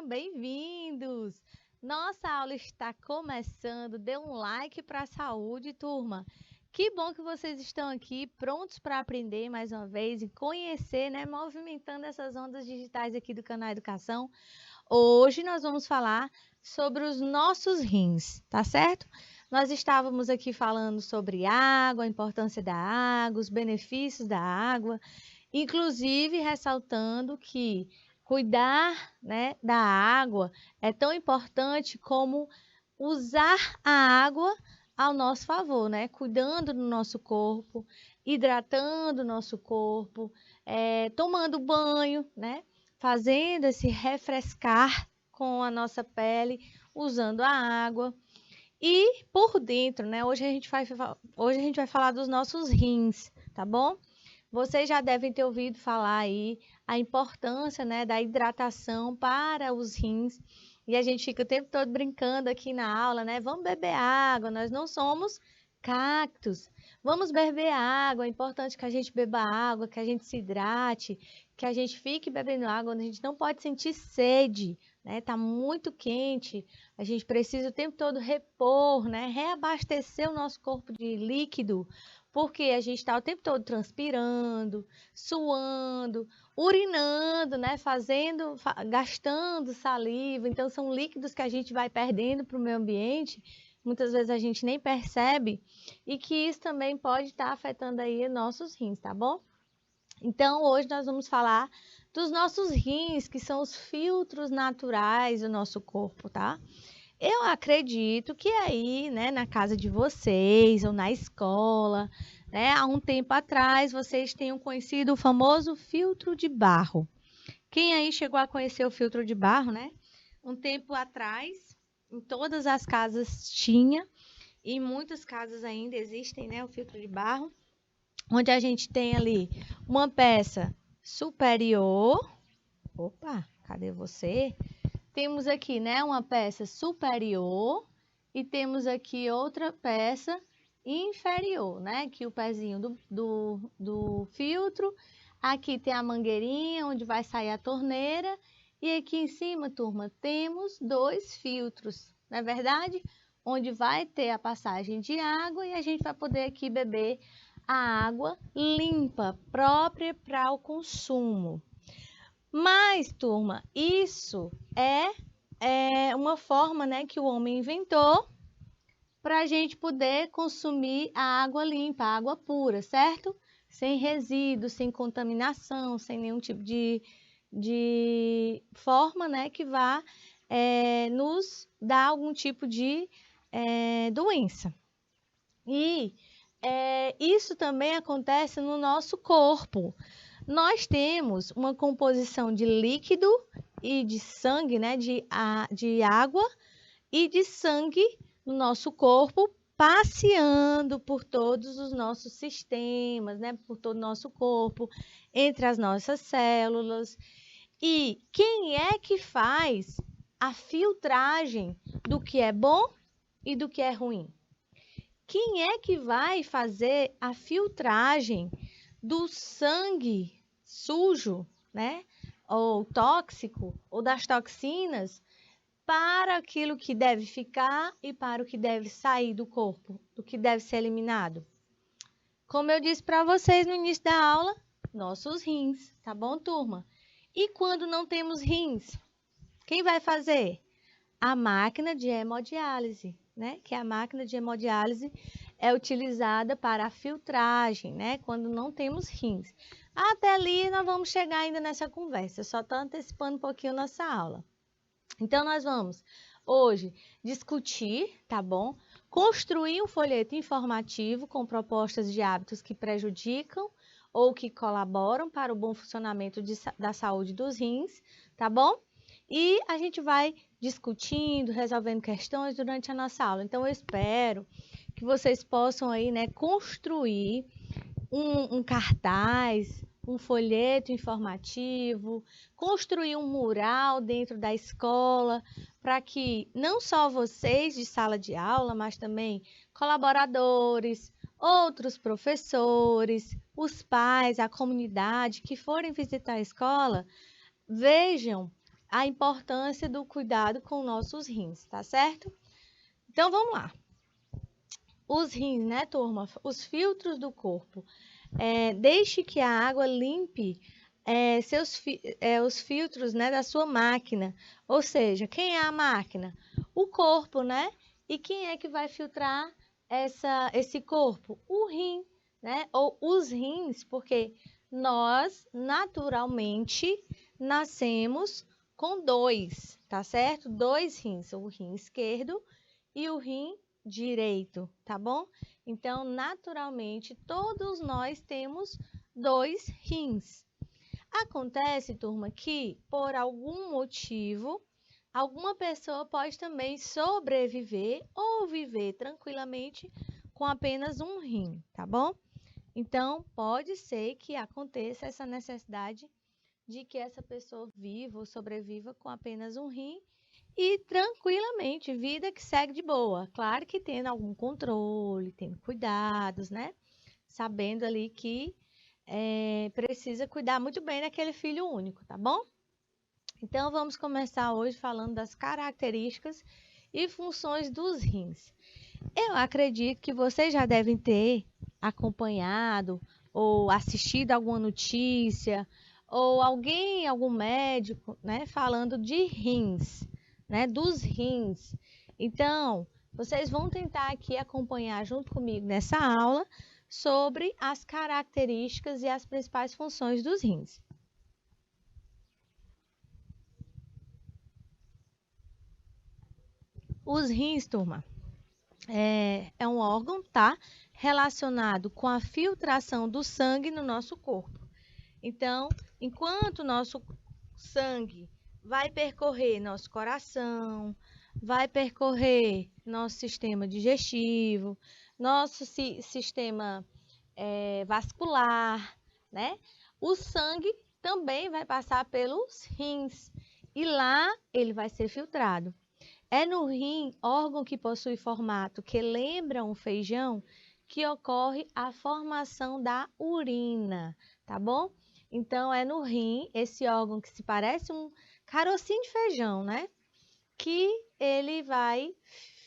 Sejam bem-vindos! Nossa aula está começando. Dê um like para a saúde, turma. Que bom que vocês estão aqui prontos para aprender mais uma vez e conhecer, né? Movimentando essas ondas digitais aqui do canal Educação. Hoje nós vamos falar sobre os nossos rins, tá certo? Nós estávamos aqui falando sobre água, a importância da água, os benefícios da água, inclusive ressaltando que cuidar, né, da água é tão importante como usar a água ao nosso favor, né? Cuidando do nosso corpo, hidratando o nosso corpo, tomando banho, né? Fazendo esse refrescar com a nossa pele, usando a água. E por dentro, né? Hoje a gente vai falar dos nossos rins, tá bom? Vocês já devem ter ouvido falar aí a importância, né, da hidratação para os rins. E a gente fica o tempo todo brincando aqui na aula, né? Vamos beber água, nós não somos cactos. Vamos beber água, é importante que a gente beba água, que a gente se hidrate, que a gente fique bebendo água, a gente não pode sentir sede, né? Tá muito quente, a gente precisa o tempo todo repor, né? Reabastecer o nosso corpo de líquido, porque a gente está o tempo todo transpirando, suando, urinando, né? Gastando saliva. Então, são líquidos que a gente vai perdendo para o meio ambiente. Muitas vezes a gente nem percebe. E que isso também pode estar afetando aí nossos rins, tá bom? Então, hoje nós vamos falar dos nossos rins, que são os filtros naturais do nosso corpo, tá? Eu acredito que aí, né, na casa de vocês ou na escola, né, há um tempo atrás, vocês tenham conhecido o famoso filtro de barro. Quem aí chegou a conhecer o filtro de barro, né? Um tempo atrás, em todas as casas tinha, e em muitas casas ainda existem, né, o filtro de barro, onde a gente tem ali uma peça superior. Opa, cadê você? Temos aqui, né, uma peça superior e temos aqui outra peça inferior, né? Aqui o pezinho do filtro. Aqui tem a mangueirinha, onde vai sair a torneira. E aqui em cima, turma, temos dois filtros, não é verdade? Onde vai ter a passagem de água e a gente vai poder aqui beber a água limpa, própria para o consumo. Mas, turma, isso é uma forma, né, que o homem inventou para a gente poder consumir a água limpa, a água pura, certo? Sem resíduos, sem contaminação, sem nenhum tipo de forma, né, que vá nos dar algum tipo de doença. E isso também acontece no nosso corpo. Nós temos uma composição de líquido e de sangue, né, de água e de sangue no nosso corpo, passeando por todos os nossos sistemas, né, por todo o nosso corpo, entre as nossas células. E quem é que faz a filtragem do que é bom e do que é ruim? Quem é que vai fazer a filtragem do sangue sujo, né? Ou tóxico, ou das toxinas, para aquilo que deve ficar e para o que deve sair do corpo, do que deve ser eliminado? Como eu disse para vocês no início da aula, nossos rins, tá bom, turma? E quando não temos rins, quem vai fazer? A máquina de hemodiálise, né? Que a máquina de hemodiálise é utilizada para a filtragem, né? Quando não temos rins. Até ali nós vamos chegar ainda nessa conversa, só estou antecipando um pouquinho nossa aula. Então, nós vamos hoje discutir, tá bom? Construir um folheto informativo com propostas de hábitos que prejudicam ou que colaboram para o bom funcionamento da saúde dos rins, tá bom? E a gente vai discutindo, resolvendo questões durante a nossa aula. Então, eu espero que vocês possam aí, né, construir um cartaz, um folheto informativo, construir um mural dentro da escola, para que não só vocês de sala de aula, mas também colaboradores, outros professores, os pais, a comunidade que forem visitar a escola, vejam a importância do cuidado com nossos rins, tá certo? Então, vamos lá. Os rins, né, turma? Os filtros do corpo. Deixe que a água limpe os filtros, né, da sua máquina. Ou seja, quem é a máquina? O corpo, né? E quem é que vai filtrar esse corpo? O rim, né? Ou os rins, porque nós, naturalmente, nascemos com dois, tá certo? Dois rins, o rim esquerdo e o rim direito, tá bom? Então, naturalmente, todos nós temos dois rins. Acontece, turma, que por algum motivo, alguma pessoa pode também sobreviver ou viver tranquilamente com apenas um rim, tá bom? Então, pode ser que aconteça essa necessidade de que essa pessoa viva ou sobreviva com apenas um rim e tranquilamente, vida que segue de boa. Claro que tendo algum controle, tendo cuidados, né? Sabendo ali que precisa cuidar muito bem daquele filho único, tá bom? Então, vamos começar hoje falando das características e funções dos rins. Eu acredito que vocês já devem ter acompanhado ou assistido alguma notícia ou algum médico, né, falando de rins, né, dos rins. Então, vocês vão tentar aqui acompanhar junto comigo nessa aula sobre as características e as principais funções dos rins. Os rins, turma, é um órgão, tá? Relacionado com a filtração do sangue no nosso corpo. Então, enquanto o nosso sangue vai percorrer nosso coração, vai percorrer nosso sistema digestivo, nosso sistema vascular, né? O sangue também vai passar pelos rins e lá ele vai ser filtrado. É no rim, órgão que possui formato que lembra um feijão, que ocorre a formação da urina, tá bom? Então, é no rim, esse órgão que se parece um carocinho de feijão, né? Que ele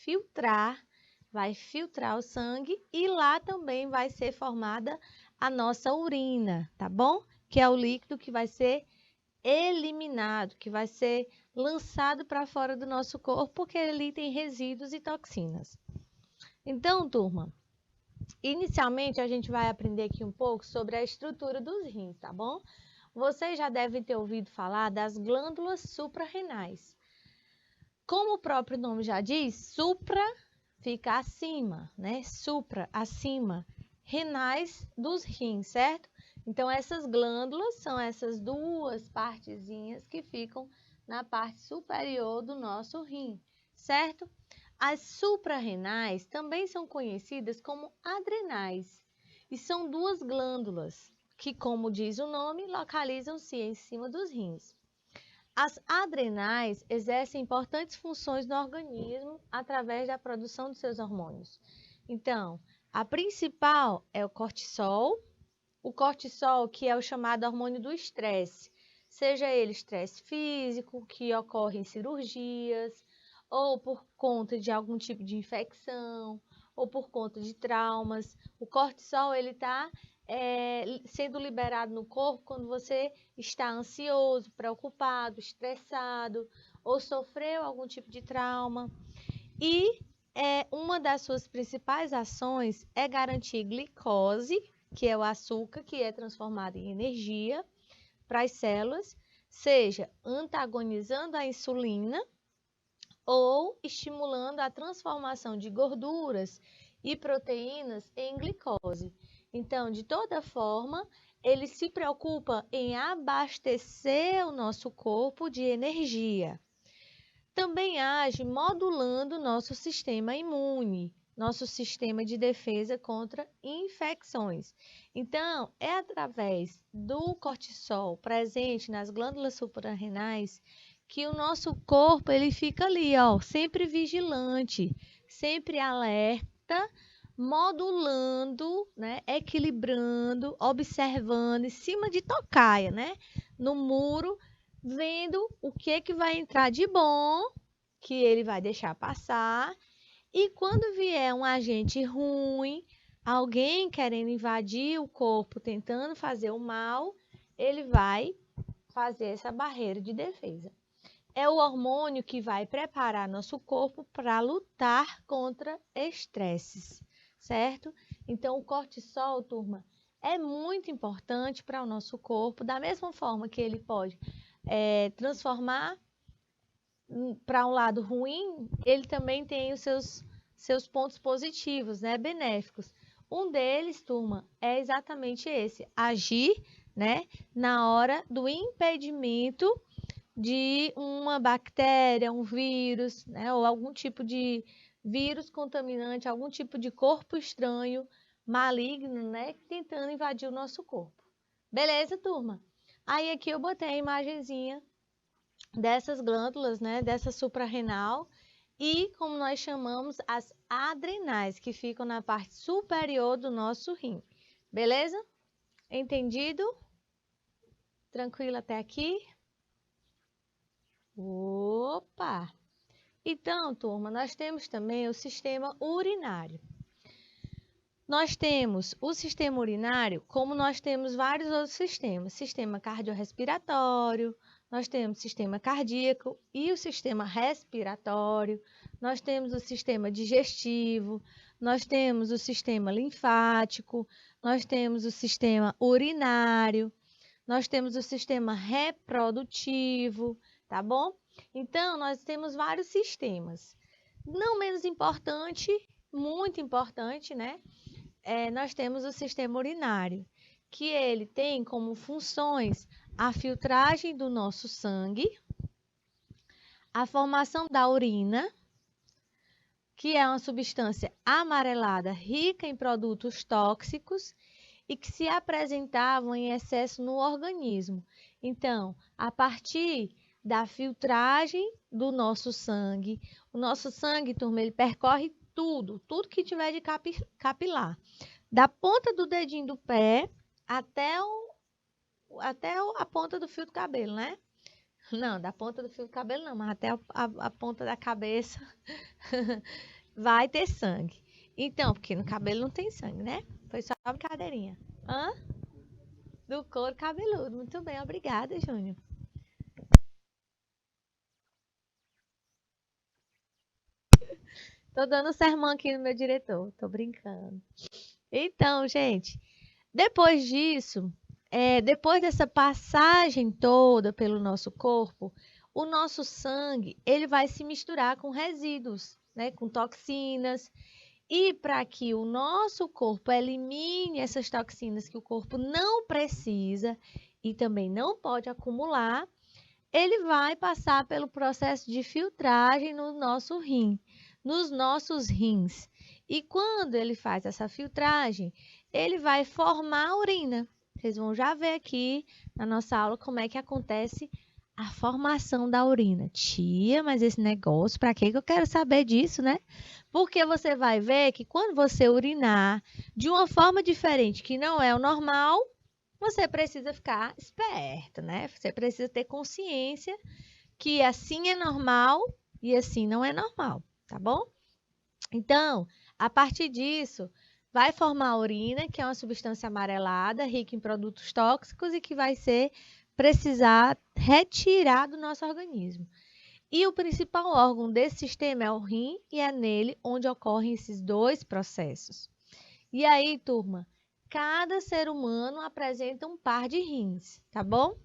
filtrar, vai filtrar o sangue e lá também vai ser formada a nossa urina, tá bom? Que é o líquido que vai ser eliminado, que vai ser lançado para fora do nosso corpo, porque ali tem resíduos e toxinas. Então, turma, inicialmente a gente vai aprender aqui um pouco sobre a estrutura dos rins, tá bom? Vocês já devem ter ouvido falar das glândulas suprarrenais. Como o próprio nome já diz, supra fica acima, né? Supra, acima, renais dos rins, certo? Então, essas glândulas são essas duas partezinhas que ficam na parte superior do nosso rim, certo? As suprarrenais também são conhecidas como adrenais e são duas glândulas que, como diz o nome, localizam-se em cima dos rins. As adrenais exercem importantes funções no organismo através da produção de seus hormônios. Então, a principal é o cortisol, que é o chamado hormônio do estresse, seja ele estresse físico, que ocorre em cirurgias, ou por conta de algum tipo de infecção, ou por conta de traumas. O cortisol, ele está sendo liberado no corpo quando você está ansioso, preocupado, estressado, ou sofreu algum tipo de trauma. E uma das suas principais ações é garantir glicose, que é o açúcar que é transformado em energia para as células, seja antagonizando a insulina ou estimulando a transformação de gorduras e proteínas em glicose. Então, de toda forma, ele se preocupa em abastecer o nosso corpo de energia. Também age modulando nosso sistema imune, nosso sistema de defesa contra infecções. Então, é através do cortisol presente nas glândulas suprarrenais que o nosso corpo ele fica ali, ó, sempre vigilante, sempre alerta, modulando, né, equilibrando, observando em cima de tocaia, né, no muro vendo o que vai entrar de bom, que ele vai deixar passar, e quando vier um agente ruim, alguém querendo invadir o corpo, tentando fazer o mal, ele vai fazer essa barreira de defesa. É o hormônio que vai preparar nosso corpo para lutar contra estresses, certo? Então, o cortisol, turma, é muito importante para o nosso corpo, da mesma forma que ele pode transformar para um lado ruim, ele também tem os seus pontos positivos, né, benéficos. Um deles, turma, é exatamente esse, agir, né, na hora do impedimento de uma bactéria, um vírus, né, ou algum tipo de vírus contaminante, algum tipo de corpo estranho, maligno, né, tentando invadir o nosso corpo. Beleza, turma? Aí aqui eu botei a imagenzinha dessas glândulas, né, dessa suprarrenal e, como nós chamamos, as adrenais, que ficam na parte superior do nosso rim. Beleza? Entendido? Tranquilo até aqui? Opa! Então, turma, nós temos também o sistema urinário. Nós temos o sistema urinário, como nós temos vários outros sistemas. Sistema cardiorrespiratório, nós temos sistema cardíaco e o sistema respiratório. Nós temos o sistema digestivo, nós temos o sistema linfático, nós temos o sistema urinário, nós temos o sistema reprodutivo, tá bom? Então, nós temos vários sistemas. Não menos importante, muito importante, né? Nós temos o sistema urinário, que ele tem como funções a filtragem do nosso sangue, a formação da urina, que é uma substância amarelada rica em produtos tóxicos e que se apresentavam em excesso no organismo. Então, a partir da filtragem do nosso sangue, o nosso sangue, turma, ele percorre tudo que tiver de capilar. Da ponta do dedinho do pé até a ponta do fio do cabelo, né? Não, da ponta do fio do cabelo não, mas até a ponta da cabeça vai ter sangue. Então, porque no cabelo não tem sangue, né? Foi só uma brincadeirinha. Hã? Do couro cabeludo. Muito bem, obrigada, Júnior. Tô dando sermão aqui no meu diretor, tô brincando. Então, gente, depois disso, depois dessa passagem toda pelo nosso corpo, o nosso sangue ele vai se misturar com resíduos, né, com toxinas. E para que o nosso corpo elimine essas toxinas que o corpo não precisa e também não pode acumular, ele vai passar pelo processo de filtragem no nosso rim, nos nossos rins. E quando ele faz essa filtragem, ele vai formar a urina. Vocês vão já ver aqui na nossa aula como é que acontece a formação da urina. Tia, mas esse negócio, para que eu quero saber disso, né? Porque você vai ver que quando você urinar de uma forma diferente, que não é o normal, você precisa ficar esperto, né? Você precisa ter consciência que assim é normal e assim não é normal, tá bom? Então, a partir disso, vai formar a urina, que é uma substância amarelada, rica em produtos tóxicos e que vai precisar retirar do nosso organismo. E o principal órgão desse sistema é o rim e é nele onde ocorrem esses dois processos. E aí, turma, cada ser humano apresenta um par de rins, tá bom?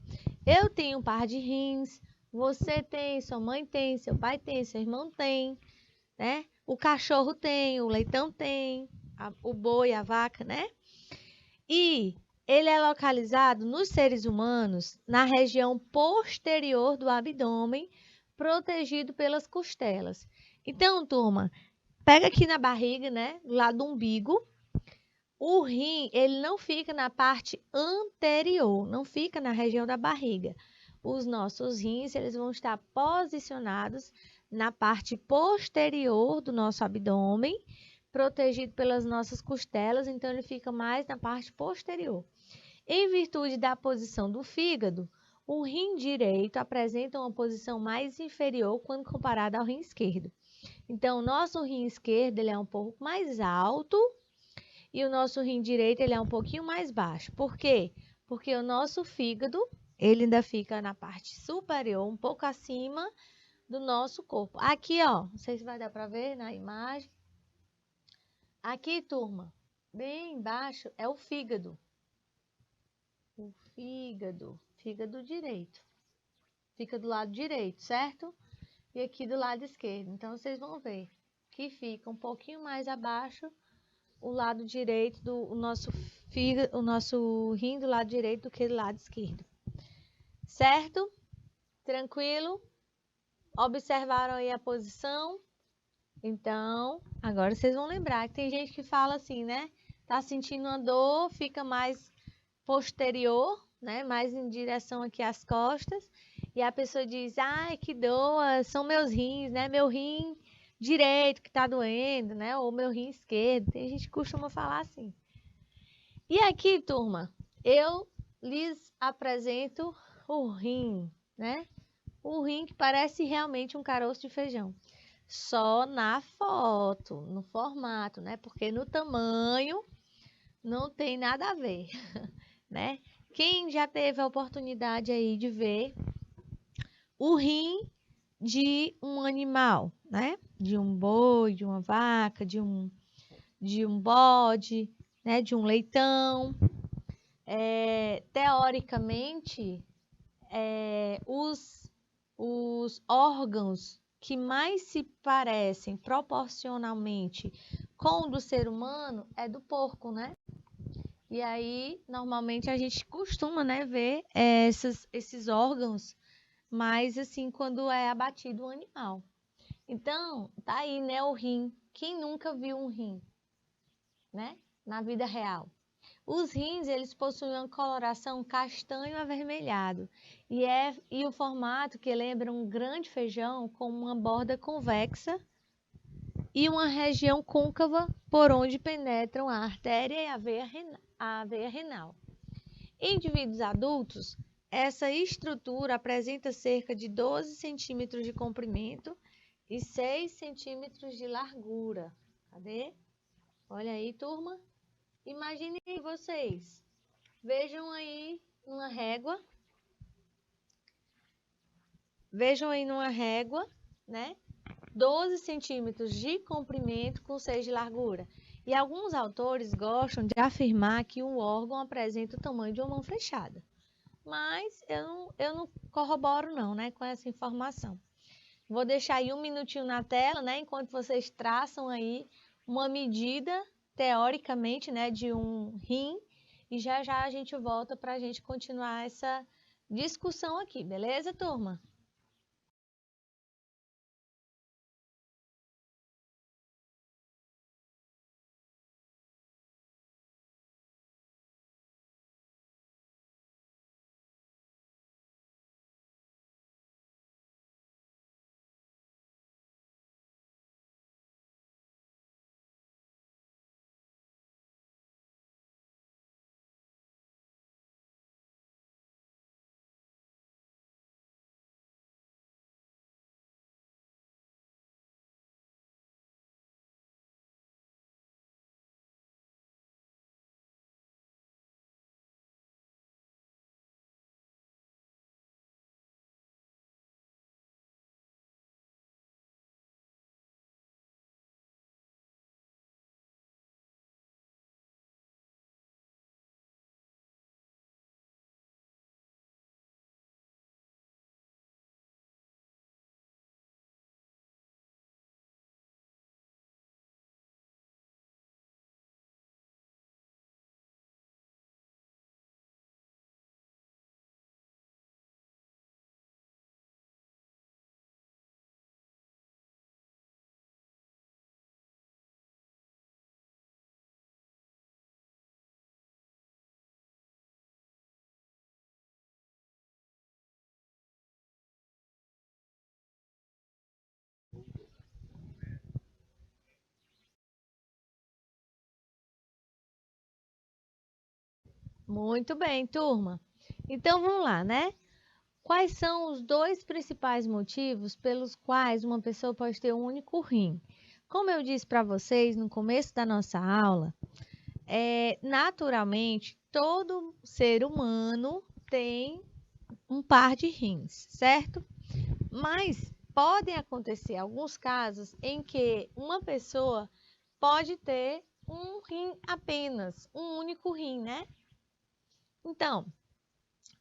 Eu tenho um par de rins, você tem, sua mãe tem, seu pai tem, seu irmão tem, né? O cachorro tem, o leitão tem, o boi, a vaca, né? E ele é localizado nos seres humanos na região posterior do abdômen, protegido pelas costelas. Então, turma, pega aqui na barriga, né? Do lado do umbigo. O rim, ele não fica na parte anterior, não fica na região da barriga. Os nossos rins, eles vão estar posicionados na parte posterior do nosso abdômen, protegido pelas nossas costelas, então ele fica mais na parte posterior. Em virtude da posição do fígado, O rim direito apresenta uma posição mais inferior quando comparado ao rim esquerdo. Então, o nosso rim esquerdo ele é um pouco mais alto e o nosso rim direito ele é um pouquinho mais baixo. Por quê? Porque o nosso fígado ele ainda fica na parte superior, um pouco acima do nosso corpo. Aqui, ó, não sei se vai dar para ver na imagem. Aqui, turma, bem embaixo é o fígado. O fígado direito. Fica do lado direito, certo? E aqui do lado esquerdo. Então, vocês vão ver que fica um pouquinho mais abaixo o lado direito do nosso fígado, o nosso rim do lado direito do que do lado esquerdo. Certo? Tranquilo? Observaram aí a posição? Então, agora vocês vão lembrar que tem gente que fala assim, né? Tá sentindo uma dor, fica mais posterior, né? Mais em direção aqui às costas. E a pessoa diz, ai, que dor, são meus rins, né? Meu rim direito que tá doendo, né? Ou meu rim esquerdo. Tem gente que costuma falar assim. E aqui, turma, eu lhes apresento o rim, né? O rim que parece realmente um caroço de feijão. Só na foto, no formato, né? Porque no tamanho não tem nada a ver, né? Quem já teve a oportunidade aí de ver o rim de um animal, né? De um boi, de uma vaca, de um bode, né? De um leitão. Teoricamente, os órgãos que mais se parecem proporcionalmente com o do ser humano é do porco, né? E aí, normalmente, a gente costuma, né, ver esses órgãos, mas assim, quando é abatido um animal. Então, tá aí, né, o rim. Quem nunca viu um rim, né, na vida real? Os rins, eles possuem uma coloração castanho avermelhado e o formato que lembra um grande feijão com uma borda convexa e uma região côncava por onde penetram a artéria e a veia renal. Em indivíduos adultos, essa estrutura apresenta cerca de 12 centímetros de comprimento e 6 centímetros de largura. Cadê? Olha aí, turma. Imaginem vocês. Vejam aí uma régua. Vejam aí numa régua, né? 12 centímetros de comprimento com 6 de largura. E alguns autores gostam de afirmar que o órgão apresenta o tamanho de uma mão fechada. Mas eu não corroboro não, né, com essa informação. Vou deixar aí um minutinho na tela, né, enquanto vocês traçam aí uma medida, teoricamente, né, de um rim. E já já a gente volta para a gente continuar essa discussão aqui, beleza, turma? Muito bem, turma. Então vamos lá, né? Quais são os dois principais motivos pelos quais uma pessoa pode ter um único rim? Como eu disse para vocês no começo da nossa aula, naturalmente todo ser humano tem um par de rins, certo? Mas podem acontecer alguns casos em que uma pessoa pode ter um rim apenas, um único rim, né? Então,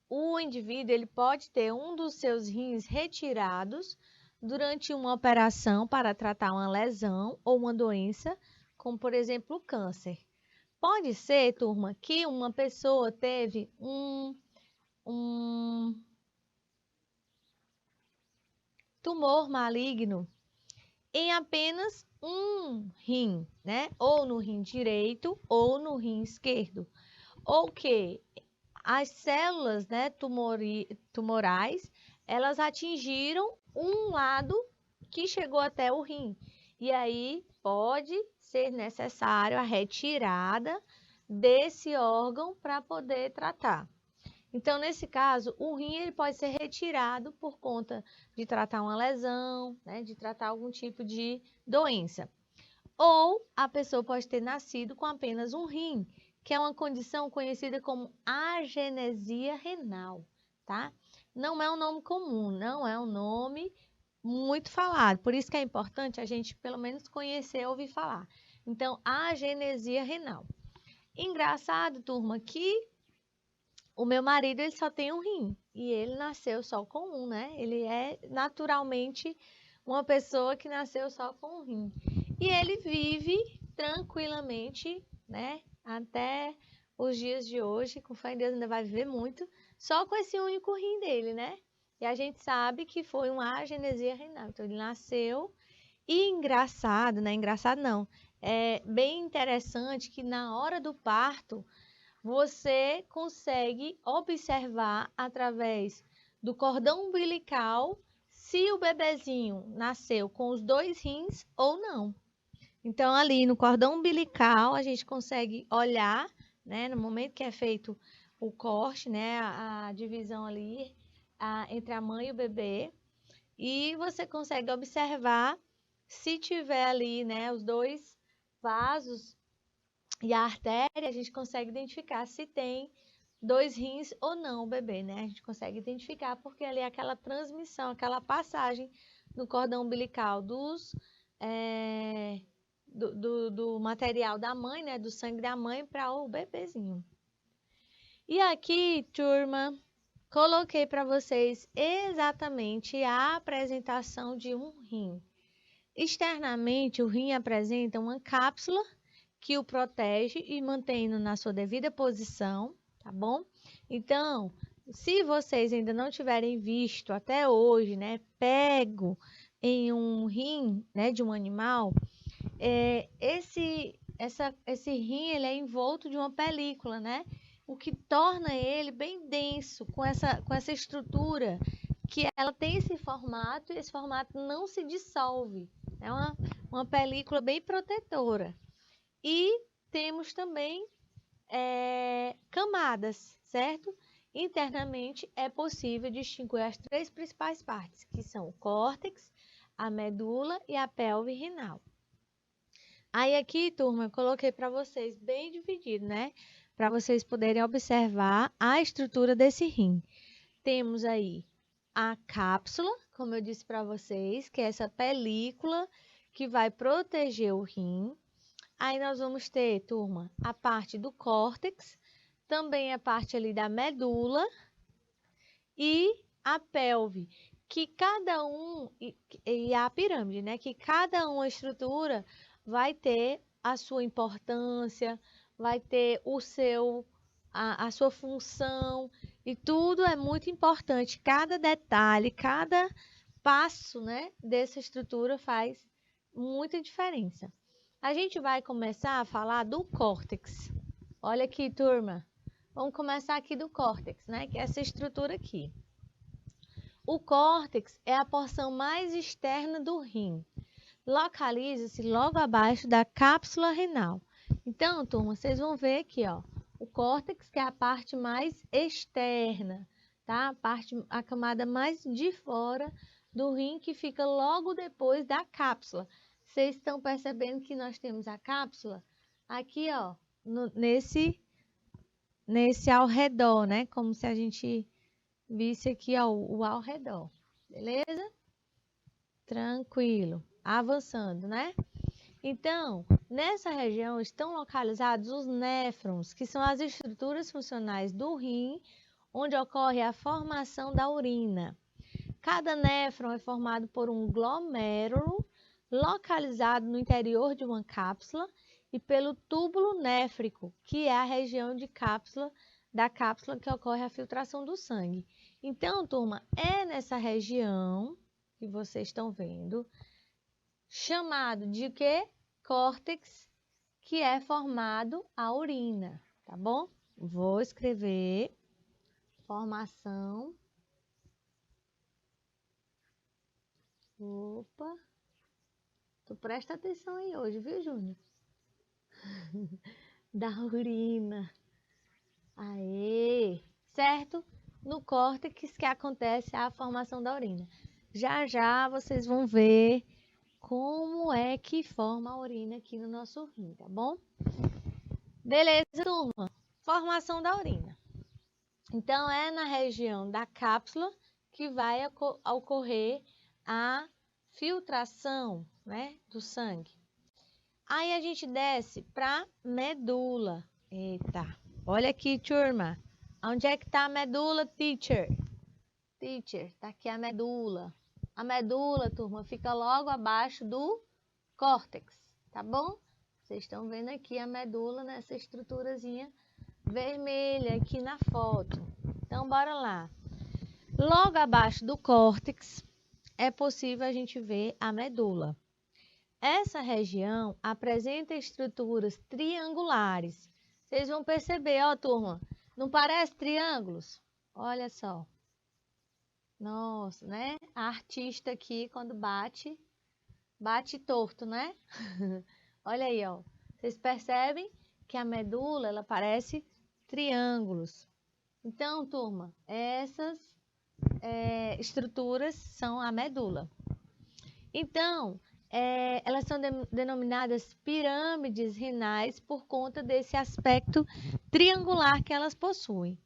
o indivíduo ele pode ter um dos seus rins retirados durante uma operação para tratar uma lesão ou uma doença, como por exemplo o câncer. Pode ser, turma, que uma pessoa teve um tumor maligno em apenas um rim, né? Ou no rim direito ou no rim esquerdo. Ou que as células, né, tumorais, elas atingiram um lado que chegou até o rim. E aí pode ser necessário a retirada desse órgão para poder tratar. Então, nesse caso, o rim ele pode ser retirado por conta de tratar uma lesão, né, de tratar algum tipo de doença. Ou a pessoa pode ter nascido com apenas um rim, que é uma condição conhecida como agenesia renal, tá? Não é um nome comum, não é um nome muito falado, por isso que é importante a gente pelo menos conhecer, ouvir falar. Então, agenesia renal. Engraçado, turma, que o meu marido ele só tem um rim e ele nasceu só com um, né? Ele é naturalmente uma pessoa que nasceu só com um rim. E ele vive tranquilamente, né? Até os dias de hoje, com fé em Deus ainda vai viver muito, só com esse único rim dele, né? E a gente sabe que foi uma agenesia renal. Então ele nasceu e engraçado, né? Engraçado não. É bem interessante que na hora do parto você consegue observar através do cordão umbilical se o bebezinho nasceu com os dois rins ou não. Então, ali no cordão umbilical, a gente consegue olhar, né, no momento que é feito o corte, né, a divisão ali entre a mãe e o bebê, e você consegue observar se tiver ali, né, os dois vasos e a artéria, a gente consegue identificar se tem dois rins ou não o bebê, né? A gente consegue identificar porque ali é aquela transmissão, aquela passagem no cordão umbilical do material da mãe, né? Do sangue da mãe para o bebezinho. E aqui, turma, coloquei para vocês exatamente a apresentação de um rim. Externamente, o rim apresenta uma cápsula que o protege e mantém-no na sua devida posição, tá bom? Então, se vocês ainda não tiverem visto até hoje, né, pego em um rim, né, de um animal, esse rim ele é envolto de uma película, né? O que torna ele bem denso, com essa estrutura, que ela tem esse formato e esse formato não se dissolve. É uma película bem protetora. E temos também camadas, certo? Internamente é possível distinguir as três principais partes, que são o córtex, a medula e a pelve renal. Aí aqui, turma, eu coloquei para vocês bem dividido, né? Para vocês poderem observar a estrutura desse rim. Temos aí a cápsula, como eu disse para vocês, que é essa película que vai proteger o rim. Aí nós vamos ter, turma, a parte do córtex, também a parte ali da medula e a pelve, que cada um, e a pirâmide, né? Que cada uma estrutura vai ter a sua importância, vai ter a sua função, e tudo é muito importante. Cada detalhe, cada passo, né, dessa estrutura faz muita diferença. A gente vai começar a falar do córtex. Olha aqui, turma. Vamos começar aqui do córtex, né? Que é essa estrutura aqui. O córtex é a porção mais externa do rim. Localiza-se logo abaixo da cápsula renal. Então, turma, vocês vão ver aqui, ó, o córtex, que é a parte mais externa, tá? A camada mais de fora do rim, que fica logo depois da cápsula. Vocês estão percebendo que nós temos a cápsula aqui, ó, nesse ao redor, né? Como se a gente visse aqui, ó, o ao redor. Beleza? Tranquilo. Avançando, né? Então, nessa região estão localizados os néfrons, que são as estruturas funcionais do rim, onde ocorre a formação da urina. Cada néfron é formado por um glomérulo localizado no interior de uma cápsula e pelo túbulo néfrico, que é a região da cápsula que ocorre a filtração do sangue. Então, turma, é nessa região que vocês estão vendo, chamado de quê? Córtex, que é formado a urina, tá bom? Vou escrever formação. Opa! Tu presta atenção aí hoje, viu, Júnior? Da urina. Aê! Certo? No córtex que acontece a formação da urina. Já já vocês vão ver como é que forma a urina aqui no nosso rim, tá bom? Beleza, turma? Formação da urina. Então, é na região da cápsula que vai ocorrer a filtração, né, do sangue. Aí a gente desce para medula. Eita, olha aqui, turma. Onde é que está a medula, teacher? Teacher, tá aqui a medula. A medula, turma, fica logo abaixo do córtex, tá bom? Vocês estão vendo aqui a medula nessa estruturazinha vermelha aqui na foto. Então, bora lá. Logo abaixo do córtex é possível a gente ver a medula. Essa região apresenta estruturas triangulares. Vocês vão perceber, ó, turma, não parece triângulos? Olha só. Nossa, né? A artista aqui, quando bate torto, né? Olha aí, ó. Vocês percebem que a medula, ela parece triângulos. Então, turma, essas estruturas são a medula. Então, elas são denominadas pirâmides renais por conta desse aspecto triangular que elas possuem.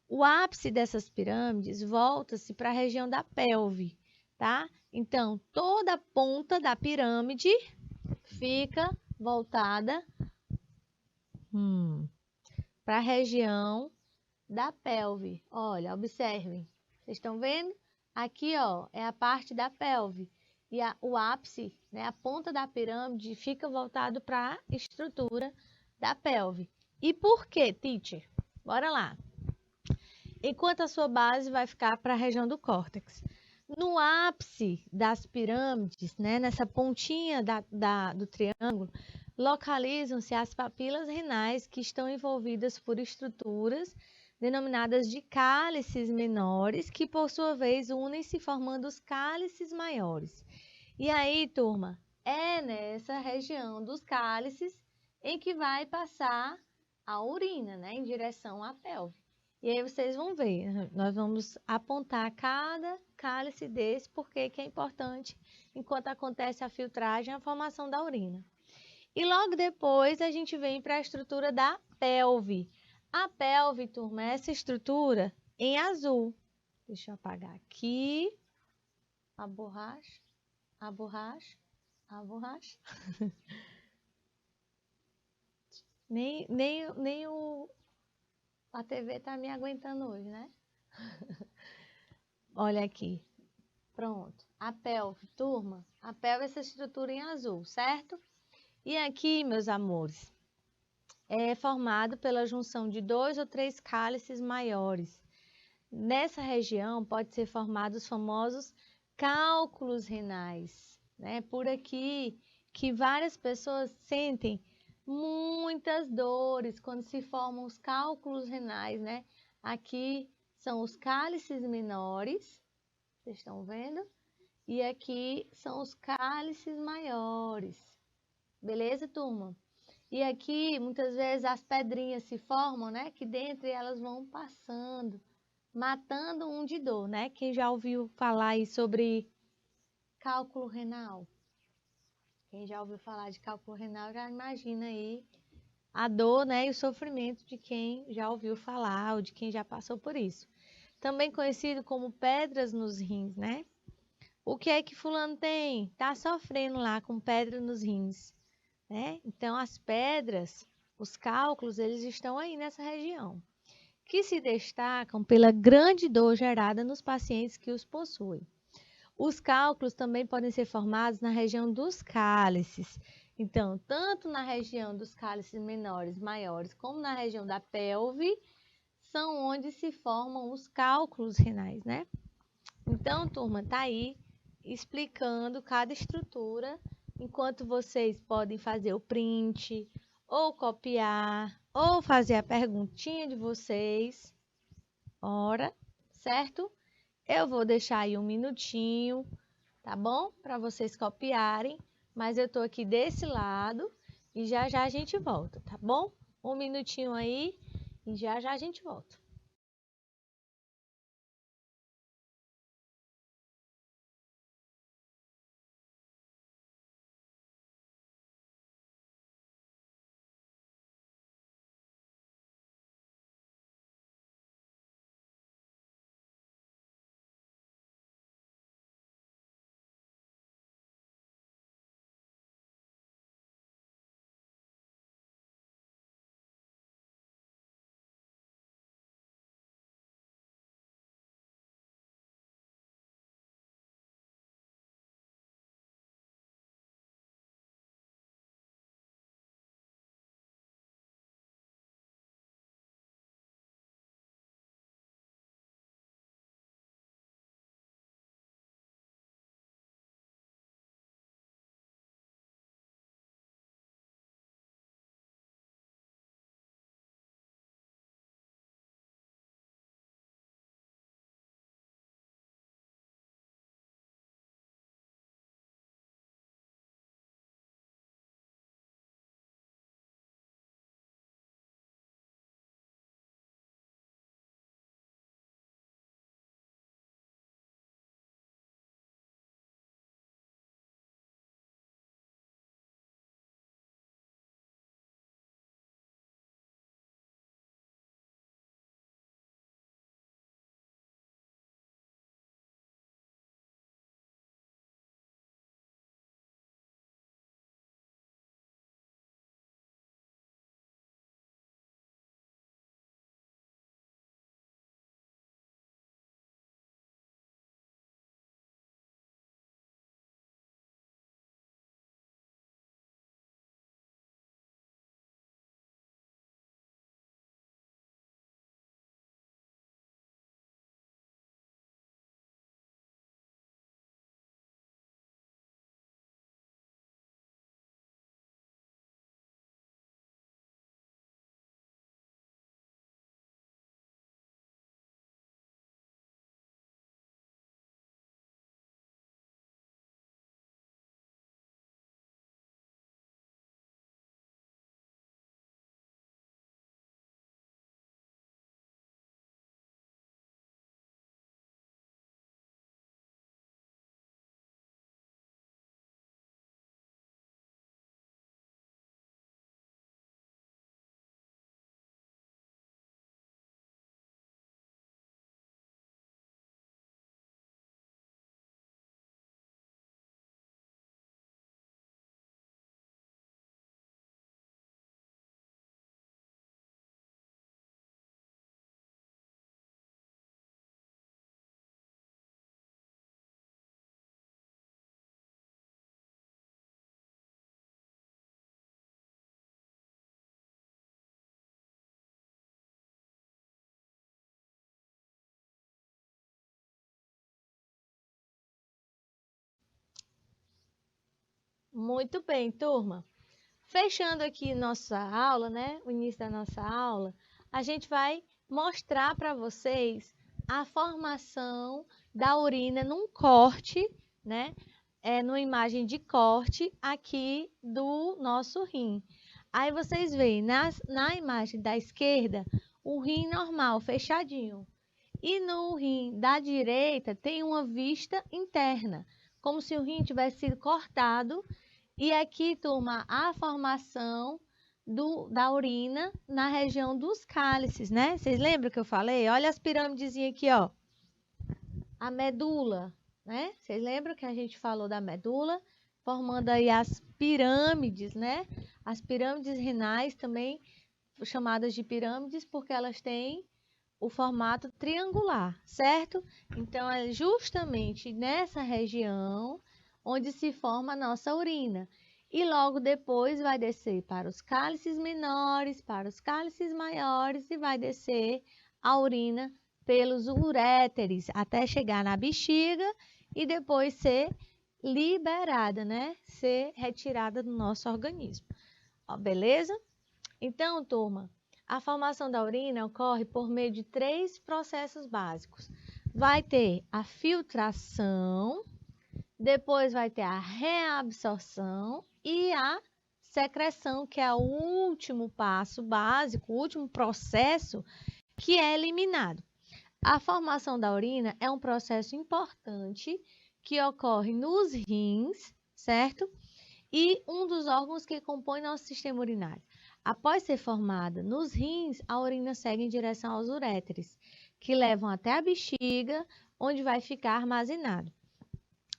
O ápice dessas pirâmides volta-se para a região da pelve, tá? Então, toda a ponta da pirâmide fica voltada para a região da pelve. Olha, observem. Vocês estão vendo? Aqui, ó, é a parte da pelve. E o ápice, né, a ponta da pirâmide, fica voltado para a estrutura da pelve. E por quê, teacher? Bora lá. Enquanto a sua base vai ficar para a região do córtex. No ápice das pirâmides, né, nessa pontinha do triângulo, localizam-se as papilas renais, que estão envolvidas por estruturas denominadas de cálices menores, que por sua vez unem-se formando os cálices maiores. E aí, turma, é nessa região dos cálices em que vai passar a urina, né, em direção à pelve. E aí vocês vão ver, nós vamos apontar cada cálice desse, porque que é importante, enquanto acontece a filtragem, a formação da urina. E logo depois a gente vem para a estrutura da pelve. A pelve, turma, é essa estrutura em azul. Deixa eu apagar aqui. A borracha. nem a TV tá me aguentando hoje, né? Olha aqui. Pronto. A pelve, turma. A pelve é essa estrutura em azul, certo? E aqui, meus amores, é formado pela junção de 2 ou 3 cálices maiores. Nessa região pode ser formado os famosos cálculos renais, né? Por aqui que várias pessoas sentem muitas dores quando se formam os cálculos renais, né? Aqui são os cálices menores, vocês estão vendo? E aqui são os cálices maiores. Beleza, turma? E aqui, muitas vezes, as pedrinhas se formam, né? Que dentre elas vão passando matando um de dor, né? Quem já ouviu falar aí sobre cálculo renal? Quem já ouviu falar de cálculo renal já imagina aí a dor, né, e o sofrimento de quem já ouviu falar ou de quem já passou por isso. Também conhecido como pedras nos rins, né? O que é que fulano tem? Tá sofrendo lá com pedra nos rins, né? Então as pedras, os cálculos, eles estão aí nessa região, que se destacam pela grande dor gerada nos pacientes que os possuem. Os cálculos também podem ser formados na região dos cálices. Então, tanto na região dos cálices menores, maiores, como na região da pelve, são onde se formam os cálculos renais, né? Então, turma, tá aí explicando cada estrutura, enquanto vocês podem fazer o print, ou copiar, ou fazer a perguntinha de vocês. Ora, certo? Eu vou deixar aí um minutinho, tá bom? Para vocês copiarem, mas eu tô aqui desse lado e já já a gente volta, tá bom? Um minutinho aí e já já a gente volta. Muito bem, turma. Fechando aqui nossa aula, né? O início da nossa aula, a gente vai mostrar para vocês a formação da urina num corte, né? Numa imagem de corte aqui do nosso rim. Aí vocês veem na imagem da esquerda o rim normal, fechadinho. E no rim da direita tem uma vista interna, como se o rim tivesse sido cortado. E aqui, turma, a formação da urina na região dos cálices, né? Vocês lembram que eu falei? Olha as pirâmides aqui, ó. A medula, né? Vocês lembram que a gente falou da medula? Formando aí as pirâmides, né? As pirâmides renais também, chamadas de pirâmides, porque elas têm o formato triangular, certo? Então, é justamente nessa região onde se forma a nossa urina. E logo depois vai descer para os cálices menores, para os cálices maiores e vai descer a urina pelos uréteres até chegar na bexiga e depois ser liberada, né? Ser retirada do nosso organismo. Ó, beleza? Então, turma, a formação da urina ocorre por meio de 3 processos básicos. Vai ter a filtração, depois vai ter a reabsorção e a secreção, que é o último passo básico, o último processo que é eliminado. A formação da urina é um processo importante que ocorre nos rins, certo? E um dos órgãos que compõe nosso sistema urinário. Após ser formada nos rins, a urina segue em direção aos uréteres, que levam até a bexiga, onde vai ficar armazenado.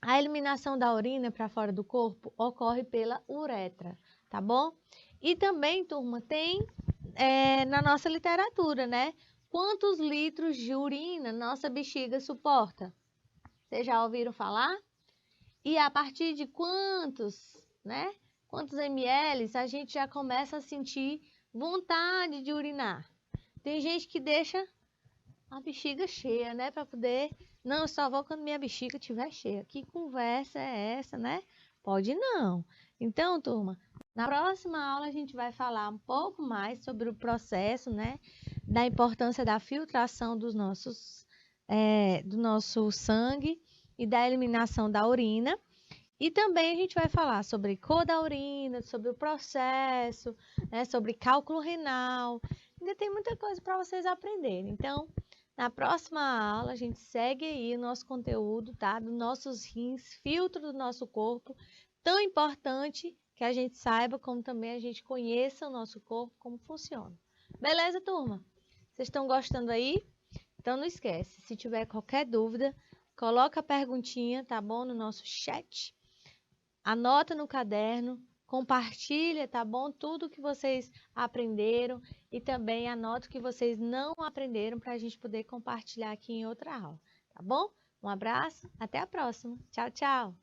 A eliminação da urina para fora do corpo ocorre pela uretra, tá bom? E também, turma, tem na nossa literatura, né? Quantos litros de urina nossa bexiga suporta? Vocês já ouviram falar? E a partir de quantos, né? Quantos ml a gente já começa a sentir vontade de urinar? Tem gente que deixa a bexiga cheia, né? Para poder... Não, eu só vou quando minha bexiga estiver cheia. Que conversa é essa, né? Pode não. Então, turma, na próxima aula a gente vai falar um pouco mais sobre o processo, né? Da importância da filtração do nosso sangue e da eliminação da urina. E também a gente vai falar sobre cor da urina, sobre o processo, né, sobre cálculo renal. Ainda tem muita coisa para vocês aprenderem. Então, na próxima aula, a gente segue aí o nosso conteúdo, tá? Dos nossos rins, filtro do nosso corpo, tão importante que a gente saiba, como também a gente conheça o nosso corpo, como funciona. Beleza, turma? Vocês estão gostando aí? Então, não esquece, se tiver qualquer dúvida, coloca a perguntinha, tá bom? No nosso chat. Anota no caderno, compartilha, tá bom? Tudo que vocês aprenderam e também anota o que vocês não aprenderam para a gente poder compartilhar aqui em outra aula, tá bom? Um abraço, até a próxima. Tchau, tchau!